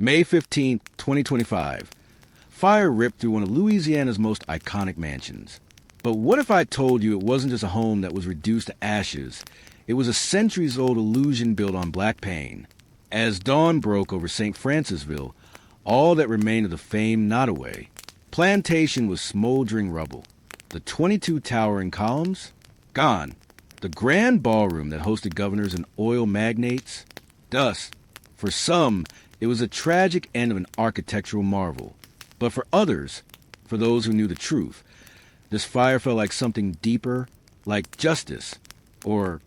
May 15th, 2025. Fire ripped through one of Louisiana's most iconic mansions. But what if I told you it wasn't just a home that was reduced to ashes? It was a centuries-old illusion built on black pain. As dawn broke over St. Francisville, all that remained of the famed Nottoway plantation was smoldering rubble. The 22 towering columns? Gone. The grand ballroom that hosted governors and oil magnates? Dust. For some, it was a tragic end of an architectural marvel. But for others, for those who knew the truth, this fire felt like something deeper, like justice, or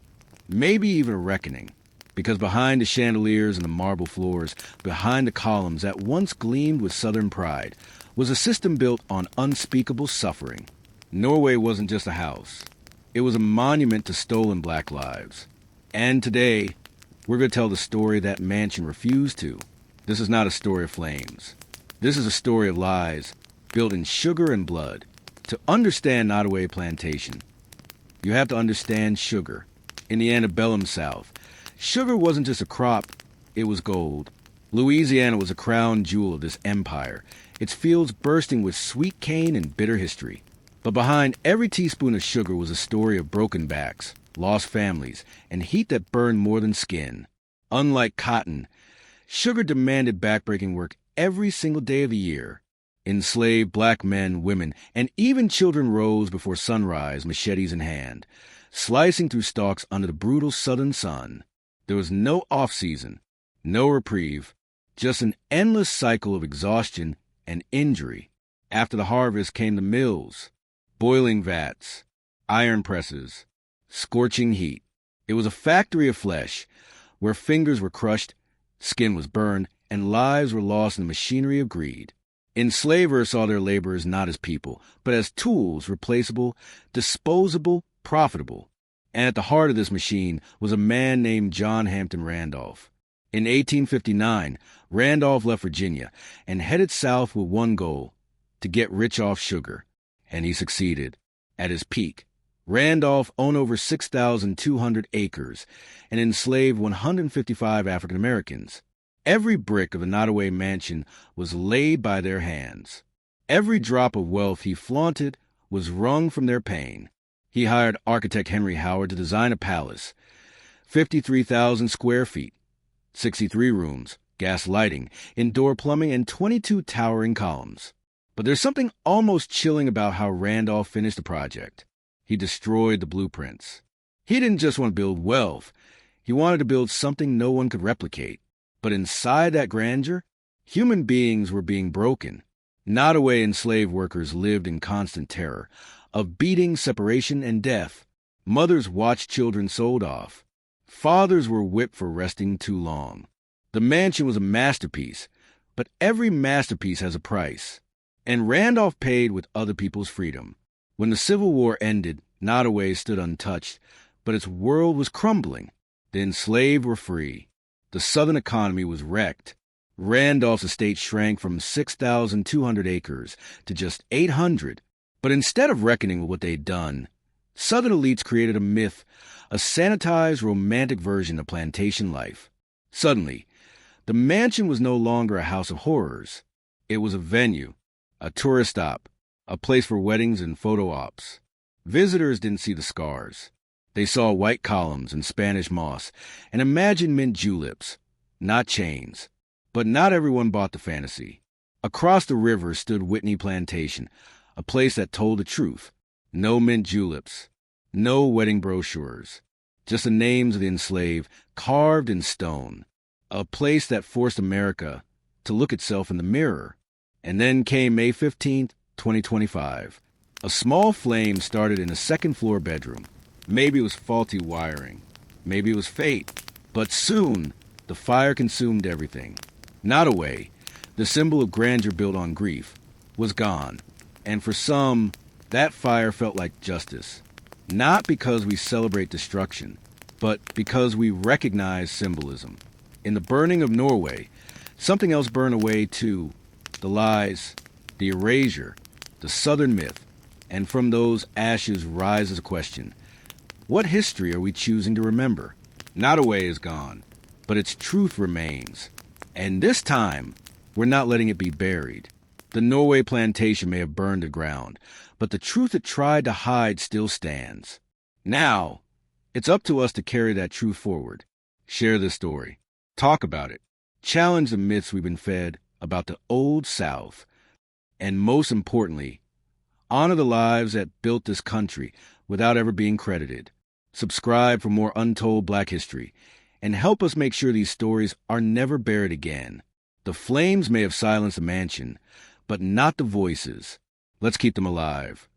maybe even a reckoning. Because behind the chandeliers and the marble floors, behind the columns that once gleamed with Southern pride, was a system built on unspeakable suffering. Nottoway wasn't just a house. It was a monument to stolen black lives. And today, we're going to tell the story that mansion refused to. This is not a story of flames. This is a story of lies, built in sugar and blood. To understand Nottoway plantation, you have to understand sugar. In the antebellum South, sugar wasn't just a crop, it was gold. Louisiana was a crown jewel of this empire, its fields bursting with sweet cane and bitter history. But behind every teaspoon of sugar was a story of broken backs, lost families, and heat that burned more than skin. Unlike cotton, sugar demanded backbreaking work every single day of the year. Enslaved black men, women, and even children rose before sunrise, machetes in hand, slicing through stalks under the brutal southern sun. There was no off-season, no reprieve, just an endless cycle of exhaustion and injury. After the harvest came the mills, boiling vats, iron presses, scorching heat. It was a factory of flesh, where fingers were crushed, skin was burned, and lives were lost in the machinery of greed. Enslavers saw their laborers not as people, but as tools, replaceable, disposable, profitable. And at the heart of this machine was a man named John Hampton Randolph. In 1859, Randolph left Virginia and headed south with one goal, to get rich off sugar. And he succeeded. At his peak, Randolph owned over 6,200 acres and enslaved 155 African Americans. Every brick of the Nottoway mansion was laid by their hands. Every drop of wealth he flaunted was wrung from their pain. He hired architect Henry Howard to design a palace, 53,000 square feet, 63 rooms, gas lighting, indoor plumbing, and 22 towering columns. But there's something almost chilling about how Randolph finished the project. He destroyed the blueprints. He didn't just want to build wealth. He wanted to build something no one could replicate. But inside that grandeur, human beings were being broken. Nottoway enslaved workers lived in constant terror of beating, separation, and death. Mothers watched children sold off. Fathers were whipped for resting too long. The mansion was a masterpiece, but every masterpiece has a price. And Randolph paid with other people's freedom. When the Civil War ended, Nottoway stood untouched, but its world was crumbling. The enslaved were free. The Southern economy was wrecked. Randolph's estate shrank from 6,200 acres to just 800. But instead of reckoning with what they'd done, Southern elites created a myth, a sanitized, romantic version of plantation life. Suddenly, the mansion was no longer a house of horrors. It was a venue, a tourist stop, a place for weddings and photo ops. Visitors didn't see the scars. They saw white columns and Spanish moss and imagined mint juleps, not chains. But not everyone bought the fantasy. Across the river stood Whitney Plantation, a place that told the truth. No mint juleps, no wedding brochures, just the names of the enslaved carved in stone. A place that forced America to look itself in the mirror. And then came May 15th, 2025. A small flame started in a second-floor bedroom. Maybe it was faulty wiring. Maybe it was fate. But soon, the fire consumed everything. Nottoway, the symbol of grandeur built on grief, was gone. And for some, that fire felt like justice. Not because we celebrate destruction, but because we recognize symbolism. In the burning of Nottoway, something else burned away too. The lies, the erasure, the Southern myth. And from those ashes rises a question. What history are we choosing to remember? Nottoway is gone, but its truth remains. And this time, We're not letting it be buried. The Nottoway plantation may have burned to ground, but the truth it tried to hide still stands. Now, it's up to us to carry that truth forward. Share this story. Talk about it. Challenge the myths we've been fed about the Old South. And most importantly, honor the lives that built this country without ever being credited. Subscribe for more untold Black history, and help us make sure these stories are never buried again. The flames may have silenced the mansion, but not the voices. Let's keep them alive.